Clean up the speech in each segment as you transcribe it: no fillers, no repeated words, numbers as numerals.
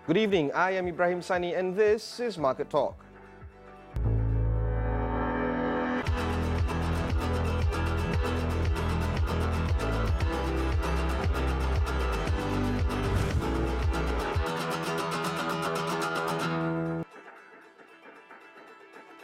Good evening, I am Ibrahim Sani and this is Market Talk.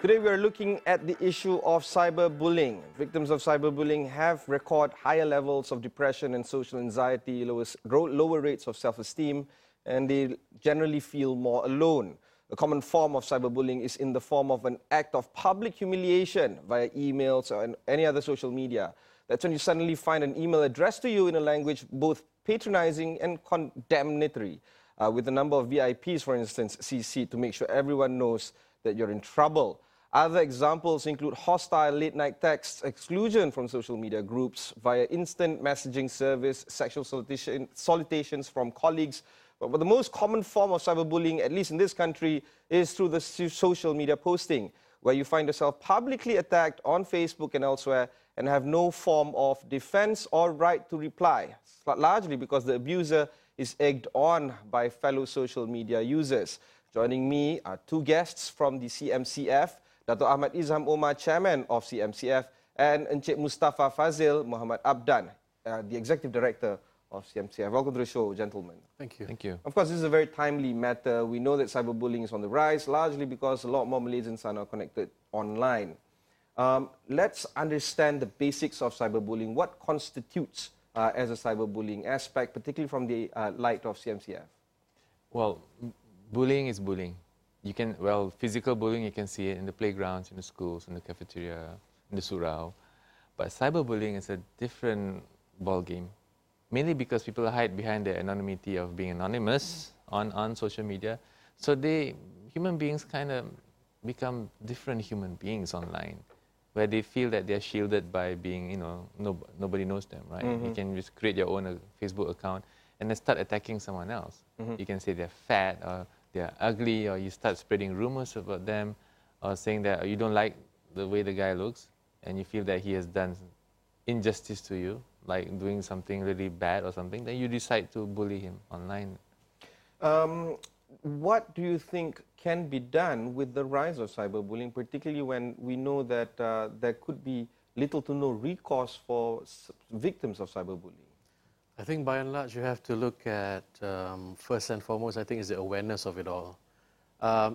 Today we are looking at the issue of cyberbullying. Victims of cyberbullying have record higher levels of depression and social anxiety, lower rates of self-esteem, and they generally feel more alone. A common form of cyberbullying is in the form of an act of public humiliation via emails or any other social media. That's when you suddenly find an email addressed to you in a language both patronizing and condemnatory, with a number of VIPs, for instance, CC'd to make sure everyone knows that you're in trouble. Other examples include hostile late-night texts, exclusion from social media groups via instant messaging service, sexual salutations from colleagues. But the most common form of cyberbullying, at least in this country, is through the social media posting, where you find yourself publicly attacked on Facebook and elsewhere and have no form of defense or right to reply, largely because the abuser is egged on by fellow social media users. Joining me are two guests from the CMCF, Datuk Ahmad Izham Omar, Chairman of CMCF, and Encik Mustaffa Fazil Muhammad Abdan, the Executive Director of CMCF. Welcome to the show, gentlemen. Thank you. Thank you. Of course, this is a very timely matter. We know that cyberbullying is on the rise, largely because a lot more Malaysians are now connected online. Let's understand the basics of cyberbullying. What constitutes as a cyberbullying aspect, particularly from the light of CMCF? Well, bullying is bullying. You can, well, physical bullying, you can see it in the playgrounds, in the schools, in the cafeteria, in the surau. But cyberbullying is a different ballgame, mainly because people hide behind the anonymity of being anonymous on social media. So human beings kind of become different human beings online, where they feel that they're shielded by being, nobody knows them, right? Mm-hmm. You can just create your own Facebook account and then start attacking someone else. Mm-hmm. You can say they're fat or they're ugly, or you start spreading rumors about them, or saying that you don't like the way the guy looks, and you feel that he has done injustice to you, like doing something really bad or something, then you decide to bully him online. What do you think can be done with the rise of cyberbullying, particularly when we know that there could be little to no recourse for victims of cyberbullying? I think by and large you have to look at, first and foremost, I think is the awareness of it all.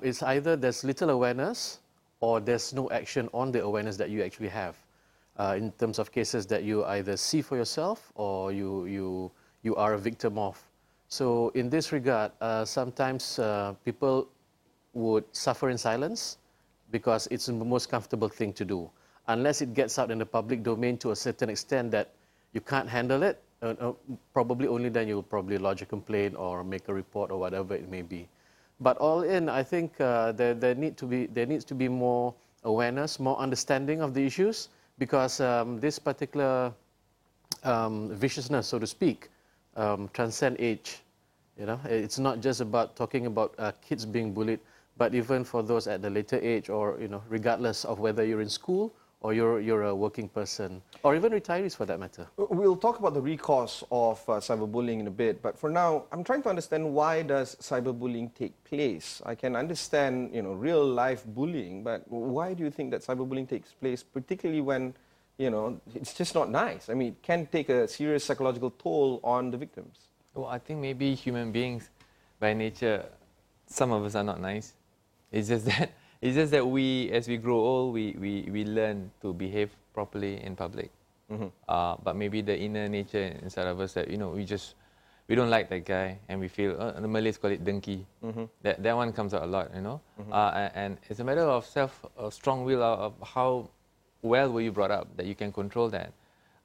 It's either there's little awareness or there's no action on the awareness that you actually have. In terms of cases that you either see for yourself or you are a victim of. So in this regard, sometimes people would suffer in silence because it's the most comfortable thing to do. Unless it gets out in the public domain to a certain extent that you can't handle it, probably only then you'll probably lodge a complaint or make a report or whatever it may be. But all in, I think there needs to be more awareness, more understanding of the issues, because this particular viciousness, so to speak, transcends age. It's not just about talking about kids being bullied, but even for those at the later age, or regardless of whether you're in school or you're a working person, or even retirees for that matter. We'll talk about the recourse of cyberbullying in a bit, but for now, I'm trying to understand, why does cyberbullying take place? I can understand, real-life bullying, but why do you think that cyberbullying takes place, particularly when, it's just not nice? I mean, it can take a serious psychological toll on the victims. Well, I think maybe human beings, by nature, some of us are not nice. It's just that we, as we grow old, we learn to behave properly in public. Mm-hmm. But maybe the inner nature inside of us that, we don't like that guy, and we feel, the Malays call it dengki. Mm-hmm. That one comes out a lot, Mm-hmm. And it's a matter of strong will of how well were you brought up, that you can control that.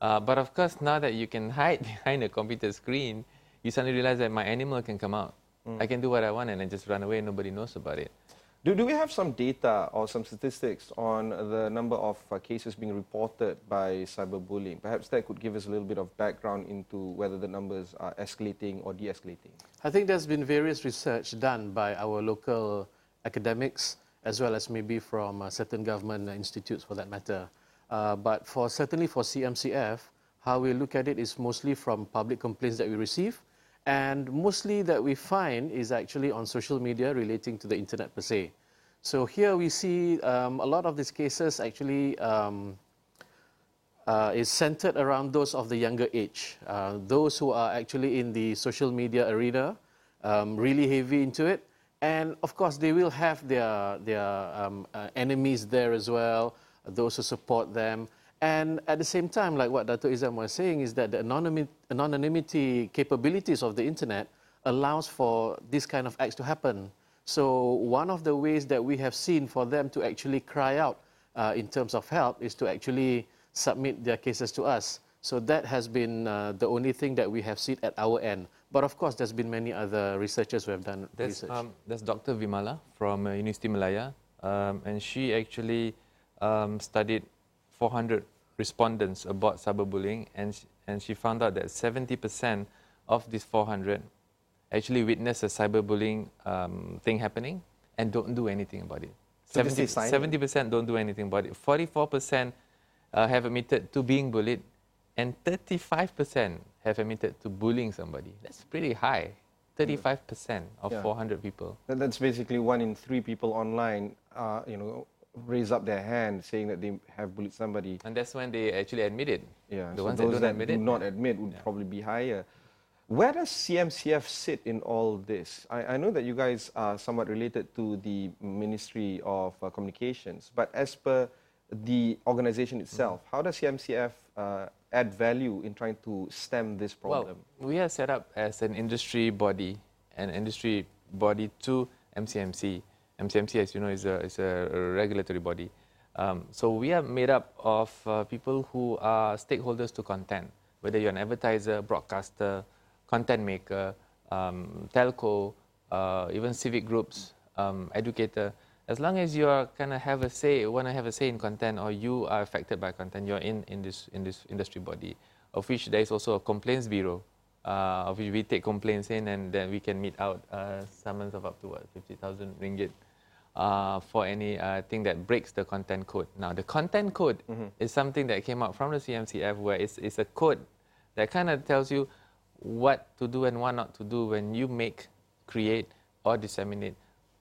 But of course, now that you can hide behind a computer screen, you suddenly realize that my animal can come out. I can do what I want and then just run away and nobody knows about it. Do we have some data or some statistics on the number of cases being reported by cyberbullying? Perhaps that could give us a little bit of background into whether the numbers are escalating or de-escalating. I think there's been various research done by our local academics, as well as maybe from certain government institutes for that matter. But certainly for CMCF, how we look at it is mostly from public complaints that we receive, And mostly that we find is actually on social media relating to the internet per se. So here we see a lot of these cases actually is centered around those of the younger age, those who are actually in the social media arena, really heavy into it. And of course, they will have their enemies there as well, those who support them. And at the same time, like what Datuk Izham was saying, is that the anonymity capabilities of the internet allows for this kind of acts to happen. So one of the ways that we have seen for them to actually cry out in terms of help is to actually submit their cases to us. So that has been the only thing that we have seen at our end. But of course, there's been many other researchers who have done research. That's Dr. Vimala from University Malaya, and she actually studied 400 respondents about cyberbullying, and she found out that 70% of these 400 actually witnessed a cyberbullying thing happening and don't do anything about it. 70% don't do anything about it. 44% have admitted to being bullied, and 35% have admitted to bullying somebody. That's pretty high. 35% of 400 people. That's basically 1 in 3 people online, raise up their hand saying that they have bullied somebody. And that's when they actually admit it. Yeah, the so ones those that do not admit would probably be higher. Where does CMCF sit in all this? I know that you guys are somewhat related to the Ministry of Communications, but as per the organization itself, how does CMCF add value in trying to stem this problem? Well, we are set up as an industry body to MCMC. MCMC, as you know, is a regulatory body. So we are made up of people who are stakeholders to content, whether you're an advertiser, broadcaster, content maker, telco, even civic groups, educator. As long as you are kind of have a say, want to have a say in content, or you are affected by content, you're in this industry body, of which there is also a complaints bureau, of which we take complaints in, and then we can meet out summons of up to 50,000 ringgit for any thing that breaks the content code. Now, the content code is something that came out from the CMCF, where it's a code that kind of tells you what to do and what not to do when you make, create, or disseminate,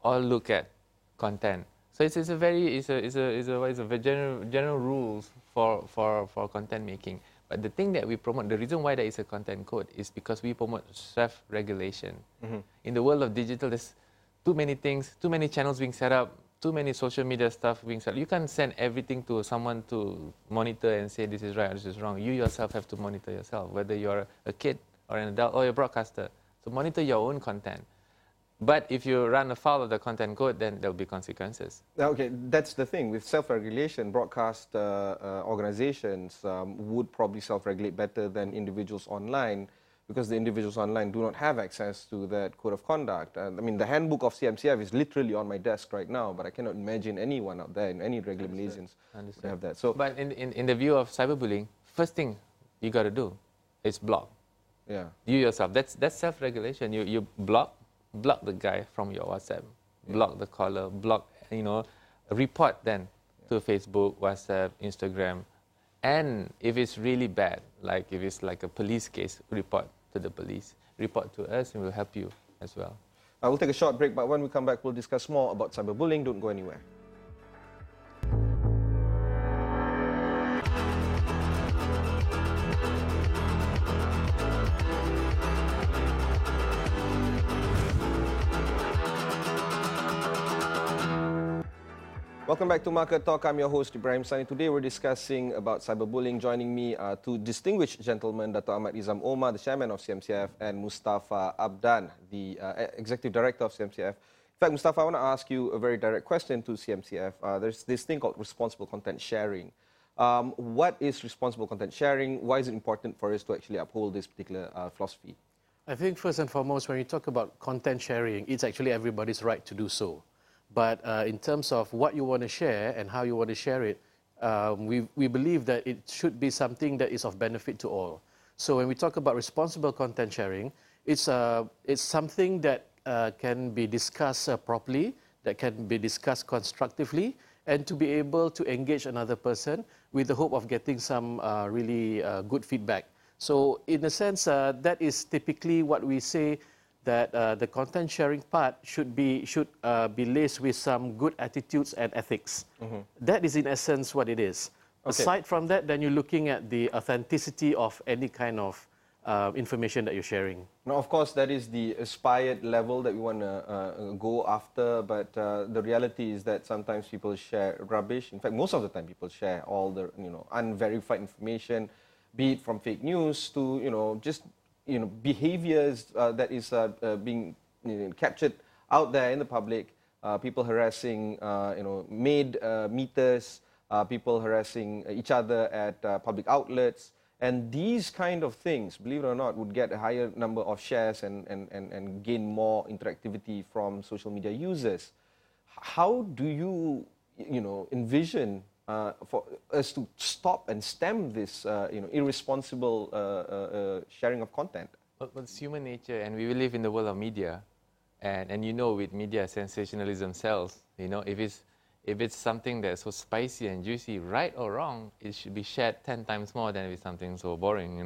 or look at content. So it's a very general rules for content making. But the thing that we promote, the reason why there is a content code is because we promote self-regulation. In the world of digital, there's too many things, too many channels being set up, too many social media stuff being set up. You can't send everything to someone to monitor and say this is right or this is wrong. You yourself have to monitor yourself, whether you're a kid or an adult or a broadcaster. So monitor your own content. But if you run afoul of the content code, then there'll be consequences. Okay, that's the thing. With self-regulation, broadcast organizations would probably self-regulate better than individuals online, because the individuals online do not have access to that code of conduct. I mean, the handbook of CMCF is literally on my desk right now, but I cannot imagine anyone out there, any regular Malaysians would have that. So, but in the view of cyberbullying, first thing you got to do is block. Yeah. You yourself. That's self-regulation. You block the guy from your WhatsApp, block the caller, report then to Facebook, WhatsApp, Instagram. And if it's really bad, like if it's like a police case, report to the police, report to us, and we'll help you as well. We'll take a short break, but when we come back, we'll discuss more about cyberbullying. Don't go anywhere. Welcome back to Market Talk. I'm your host, Ibrahim Sani. Today we're discussing about cyberbullying. Joining me are two distinguished gentlemen, Datuk Ahmad Izham Omar, the chairman of CMCF, and Mustaffa Abdan, the executive director of CMCF. In fact, Mustaffa, I want to ask you a very direct question to CMCF. There's this thing called responsible content sharing. What is responsible content sharing? Why is it important for us to actually uphold this particular philosophy? I think first and foremost, when you talk about content sharing, it's actually everybody's right to do so. But in terms of what you want to share and how you want to share it, we believe that it should be something that is of benefit to all. So when we talk about responsible content sharing, it's something that can be discussed properly, that can be discussed constructively, and to be able to engage another person with the hope of getting some really good feedback. So in a sense, that is typically what we say, that the content sharing part should be laced with some good attitudes and ethics. That is in essence what it is. Okay. Aside from that, then you're looking at the authenticity of any kind of information that you're sharing. Now, of course, that is the aspired level that we want to go after, but the reality is that sometimes people share rubbish. In fact, most of the time people share all the unverified information, be it from fake news to just behaviors that is being captured out there in the public. People harassing maid meters, people harassing each other at public outlets. And these kind of things, believe it or not, would get a higher number of shares and gain more interactivity from social media users. How do you, envision for us to stop and stem this, irresponsible sharing of content? Well, it's human nature, and we live in the world of media, and with media, sensationalism sells. If it's something that's so spicy and juicy, right or wrong, it should be shared 10 times more than if it's something so boring,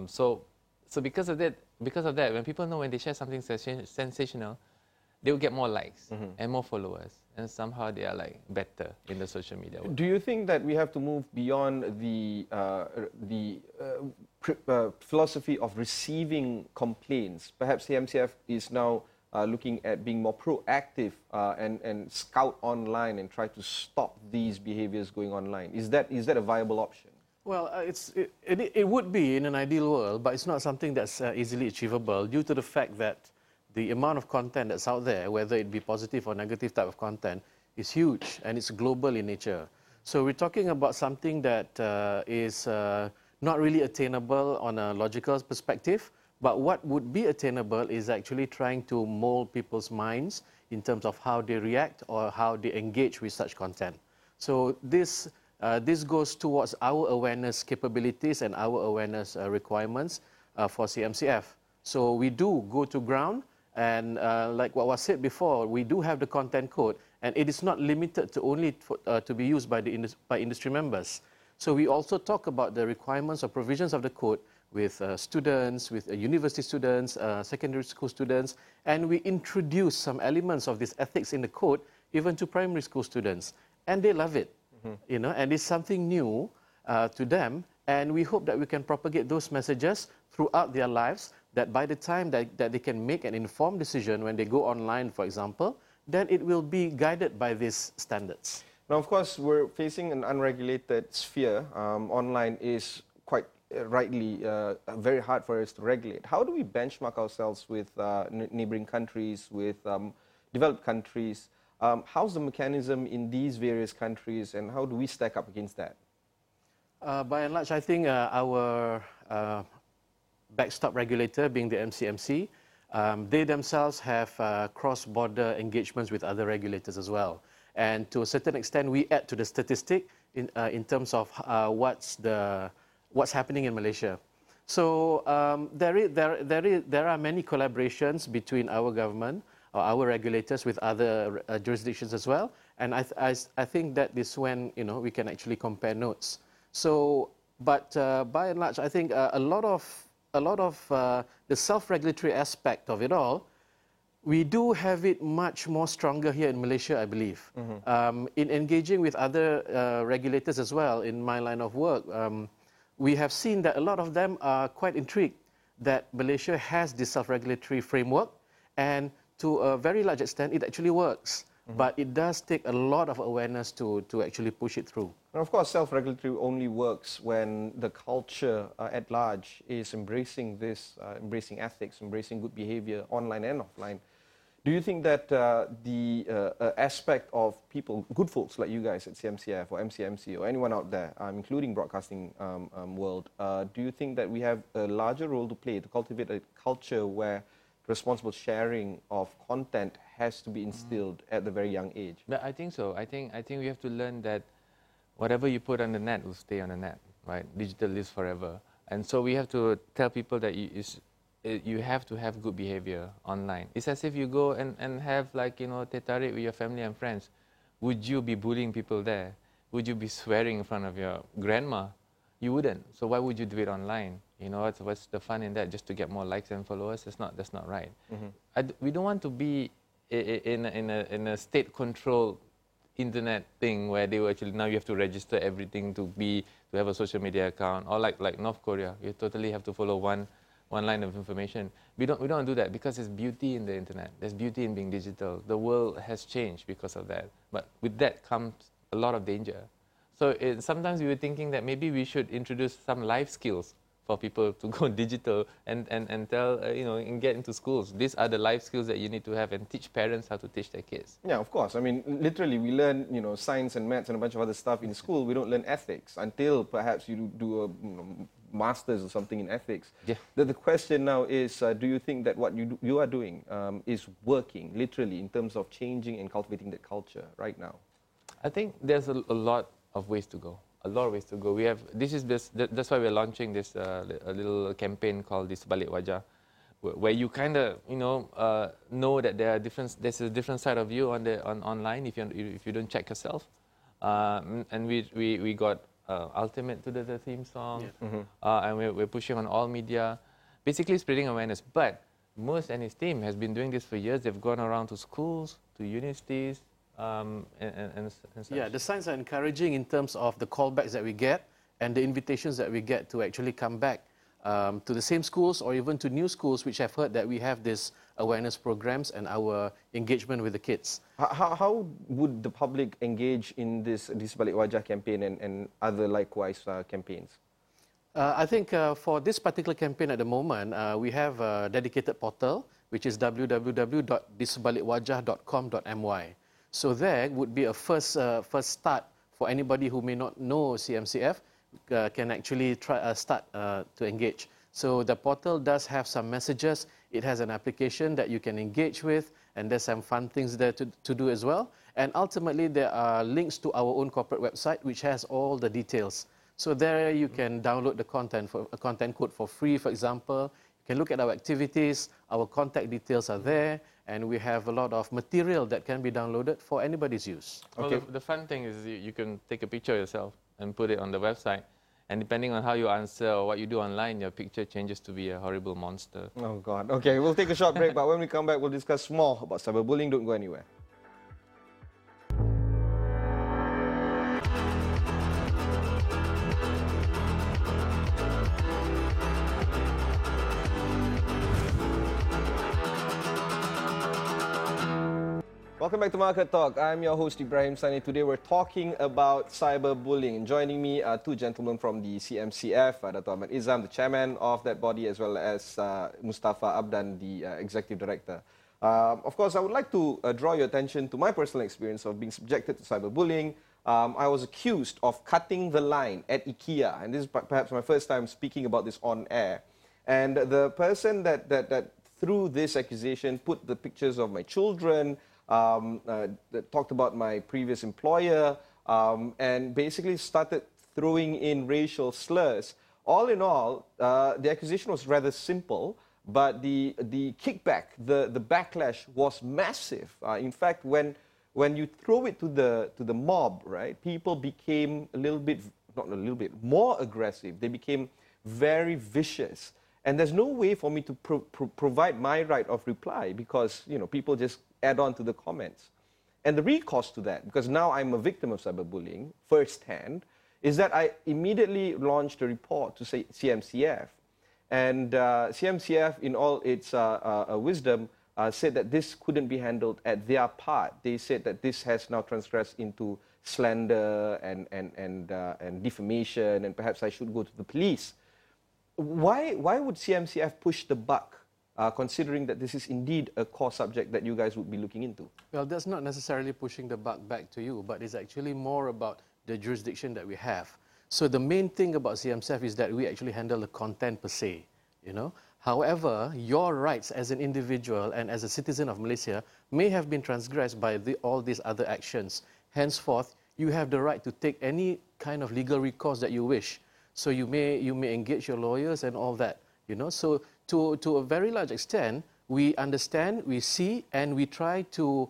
So because of that, when people know when they share something sensational, they will get more likes and more followers, and somehow they are like better in the social media world. Do you think that we have to move beyond the philosophy of receiving complaints? Perhaps CMCF is now looking at being more proactive and scout online and try to stop these behaviors going online. Is that a viable option? Well, it would be in an ideal world, but it's not something that's easily achievable due to the fact that the amount of content that's out there, whether it be positive or negative type of content, is huge and it's global in nature. So we're talking about something that is not really attainable on a logical perspective. But what would be attainable is actually trying to mold people's minds in terms of how they react or how they engage with such content. So this goes towards our awareness capabilities and our awareness requirements for CMCF. So we do go to ground, and like what was said before, we do have the content code, and it is not limited to only to be used by industry members. So we also talk about the requirements or provisions of the code with students, with university students, secondary school students, and we introduce some elements of this ethics in the code even to primary school students, and they love it, and it's something new to them, and we hope that we can propagate those messages throughout their lives, that by the time that they can make an informed decision when they go online, for example, then it will be guided by these standards. Now, of course, we're facing an unregulated sphere. Online is quite rightly very hard for us to regulate. How do we benchmark ourselves with neighboring countries, with developed countries? How's the mechanism in these various countries, and how do we stack up against that? By and large, I think our backstop regulator, being the MCMC, they themselves have cross-border engagements with other regulators as well. And to a certain extent, we add to the statistic in terms of what's happening in Malaysia. So there are many collaborations between our government or our regulators with other jurisdictions as well. And I think that is when we can actually compare notes. So, but by and large, I think a lot of the self-regulatory aspect of it all, we do have it much more stronger here in Malaysia, I believe. In engaging with other regulators as well in my line of work, we have seen that a lot of them are quite intrigued that Malaysia has this self-regulatory framework, and to a very large extent, it actually works. But it does take a lot of awareness to actually push it through. And of course, self-regulatory only works when the culture at large is embracing this, embracing ethics, embracing good behavior online and offline. Do you think that the aspect of people, good folks like you guys at CMCF or MCMC or anyone out there, including broadcasting world, do you think that we have a larger role to play to cultivate a culture where responsible sharing of content has to be instilled at the very young age? I think so. I think we have to learn that whatever you put on the net will stay on the net, right? Digital lives forever. And so we have to tell people that you have to have good behavior online. It's as if you go and have teh tarik with your family and friends. Would you be bullying people there? Would you be swearing in front of your grandma? You wouldn't. So why would you do it online? You know, what's the fun in that? Just to get more likes and followers? That's not right. We don't want to be in a state-controlled internet thing where they will actually, now you have to register everything to have a social media account, or like North Korea, you totally have to follow one line of information. We don't do that because there's beauty in the internet. There's beauty in being digital. The world has changed because of that. But with that comes a lot of danger. So sometimes we were thinking that maybe we should introduce some life skills for people to go digital and tell, and get into schools. These are the life skills that you need to have, and teach parents how to teach their kids. Yeah, of course. I mean, literally, we learn, science and maths and a bunch of other stuff in school. We don't learn ethics until perhaps you do a master's or something in ethics. Yeah. The question now is, do you think that what you are doing is working, literally, in terms of changing and cultivating that culture right now? I think there's a lot of ways to go. A lot of ways to go. That's why we're launching this a little campaign called This Balik Wajah, where you kind of know that there's a different side of you online if you don't check yourself. And we got Ultimate to the theme song, and we're pushing on all media, basically spreading awareness. But Mus and his team has been doing this for years. They've gone around to schools, to universities. And such. Yeah, the signs are encouraging in terms of the callbacks that we get and the invitations that we get to actually come back to the same schools or even to new schools which have heard that we have these awareness programs and our engagement with the kids. How would the public engage in this Balik Wajah campaign and other likewise campaigns? I think for this particular campaign at the moment, we have a dedicated portal which is www.thisbalikwajah.com.my. So there would be a first start for anybody who may not know CMCF can actually start to engage. So the portal does have some messages. It has an application that you can engage with, and there's some fun things there to do as well. And ultimately, there are links to our own corporate website, which has all the details. So there you can download the content, for a content code for free, for example. You can look at our activities. Our contact details are there. And we have a lot of material that can be downloaded for anybody's use. Okay. Well, the fun thing is you can take a picture of yourself and put it on the website. And depending on how you answer or what you do online, your picture changes to be a horrible monster. Oh, God. Okay, we'll take a short break, but when we come back, we'll discuss more about cyberbullying. Don't go anywhere. Welcome back to Market Talk. I'm your host, Ibrahim Sani. Today we're talking about cyberbullying. Joining me are two gentlemen from the CMCF, Datuk Ahmad Izham, the chairman of that body, as well as Mustaffa, the executive director. Of course, I would like to draw your attention to my personal experience of being subjected to cyberbullying. I was accused of cutting the line at IKEA, and this is perhaps my first time speaking about this on air. And the person that threw this accusation put the pictures of my children, that talked about my previous employer, and basically started throwing in racial slurs. All in all, the accusation was rather simple, but the kickback, the backlash was massive. In fact, when you throw it to the mob, right, people became more aggressive. They became very vicious. And there's no way for me to provide my right of reply because, people just add on to the comments. And the recourse to that, because now I'm a victim of cyberbullying firsthand, is that I immediately launched a report to say CMCF. And CMCF, in all its wisdom, said that this couldn't be handled at their part. They said that this has now transgressed into slander and defamation, and perhaps I should go to the police. Why would CMCF push the buck, considering that this is indeed a core subject that you guys would be looking into? Well, that's not necessarily pushing the buck back to you, but it's actually more about the jurisdiction that we have. So the main thing about CMCF is that we actually handle the content per se, However, your rights as an individual and as a citizen of Malaysia may have been transgressed by all these other actions. Henceforth, you have the right to take any kind of legal recourse that you wish. So you may engage your lawyers and all that, So to a very large extent, we understand, we see, and we try to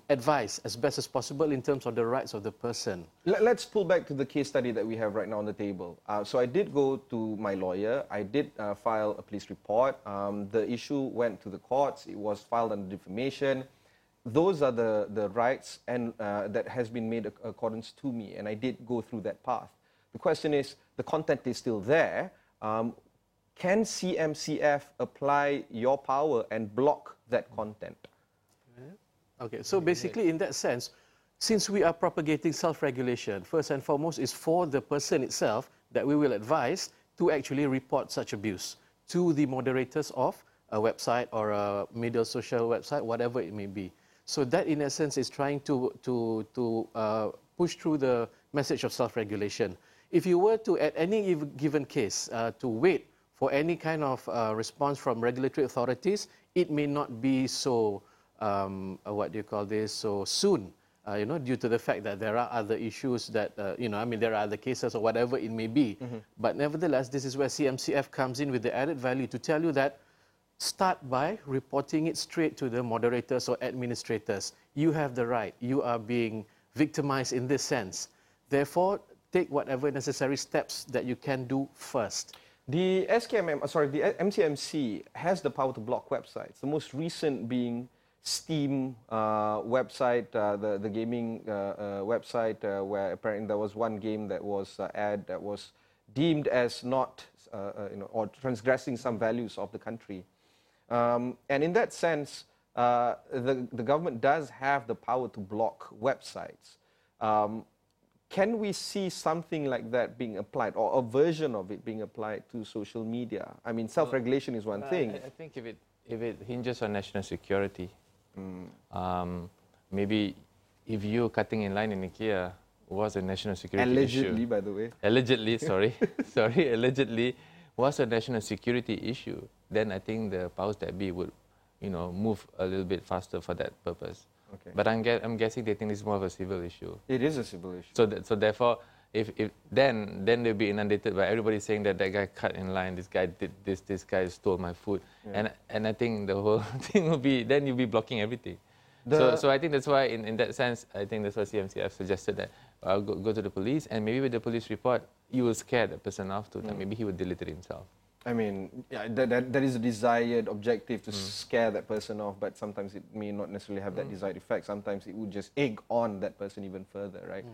advise as best as possible in terms of the rights of the person. Let's pull back to the case study that we have right now on the table. So I did go to my lawyer. I did file a police report. The issue went to the courts. It was filed under defamation. Those are the rights and that has been made accordance to me, and I did go through that path. The question is, the content is still there. Can CMCF apply your power and block that content? Okay, so basically in that sense, since we are propagating self-regulation, first and foremost is for the person itself that we will advise to actually report such abuse to the moderators of a website or a media social website, whatever it may be. So that in essence is trying to push through the message of self-regulation. If you were to, at any given case, to wait for any kind of response from regulatory authorities, it may not be so what do you call this, so soon, due to the fact that there are other issues that, there are other cases or whatever it may be. But nevertheless, this is where CMCF comes in with the added value to tell you that start by reporting it straight to the moderators or administrators. You have the right. You are being victimized in this sense. Therefore, take whatever necessary steps that you can do first. The MCMC has the power to block websites. The most recent being Steam website, the gaming website, where apparently there was one game that was that was deemed as not, or transgressing some values of the country. And in that sense, the government does have the power to block websites. Can we see something like that being applied, or a version of it being applied to social media? I mean, self-regulation is one thing. I think if it hinges on national security, maybe if you cutting in line in IKEA was a national security issue. Allegedly, by the way. Allegedly, sorry. Allegedly was a national security issue, then I think the powers that be would, move a little bit faster for that purpose. Okay. But I'm guessing they think it's more of a civil issue. It is a civil issue. So therefore, if then they'll be inundated by everybody saying that guy cut in line, this guy did this guy stole my food, and I think the whole thing will be, then you'll be blocking everything. So I think that's why in that sense, I think that's why CMCF suggested that go to the police, and maybe with the police report, you will scare the person off to that maybe he would delete it himself. I mean, that is a desired objective to scare that person off, but sometimes it may not necessarily have that desired effect. Sometimes it would just egg on that person even further, right?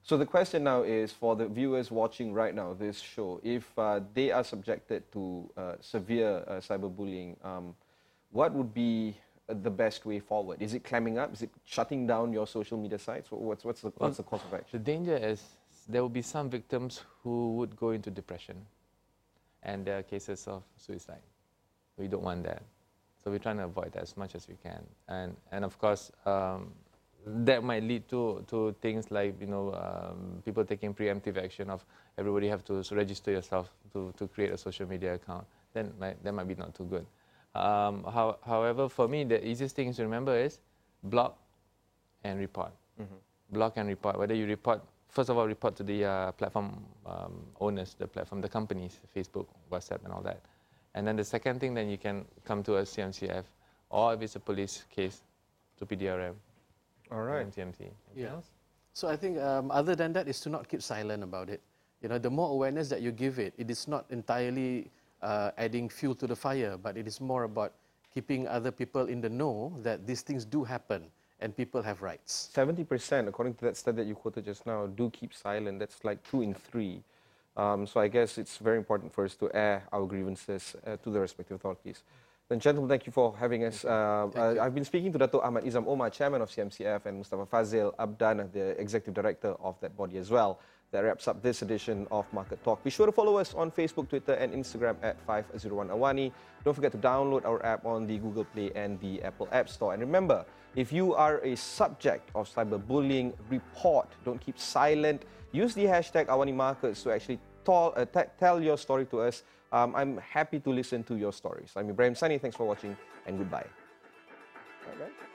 So the question now is, for the viewers watching right now this show, if they are subjected to severe cyberbullying, what would be the best way forward? Is it climbing up? Is it shutting down your social media sites? What's the course of action? The danger is there will be some victims who would go into depression, and there are cases of suicide. We don't want that. So we're trying to avoid that as much as we can. And of course, that might lead to things like, people taking preemptive action of everybody have to register yourself to create a social media account. Then that might be not too good. However, for me, the easiest thing to remember is block and report. Block and report. Whether you report, first of all, report to the platform owners, the companies, Facebook, WhatsApp, and all that. And then the second thing, then you can come to a CMCF, or if it's a police case, to PDRM. All right. CMC. Yeah. So I think other than that is to not keep silent about it. The more awareness that you give it, it is not entirely adding fuel to the fire, but it is more about keeping other people in the know that these things do happen and people have rights. 70%, according to that study that you quoted just now, do keep silent. That's like 2 in 3. So I guess it's very important for us to air our grievances to the respective authorities. Then, gentlemen, thank you for having us. I've been speaking to Datuk Ahmad Izham Omar, Chairman of CMCF, and Mustaffa Fazil Abdan, the Executive Director of that body as well. That wraps up this edition of Market Talk. Be sure to follow us on Facebook, Twitter, and Instagram at 501 Awani. Don't forget to download our app on the Google Play and the Apple App Store. And remember, if you are a subject of cyberbullying, report. Don't keep silent. Use the hashtag Awani Markets to actually tell your story to us. I'm happy to listen to your stories. I'm Ibrahim Sani. Thanks for watching, and goodbye. All right.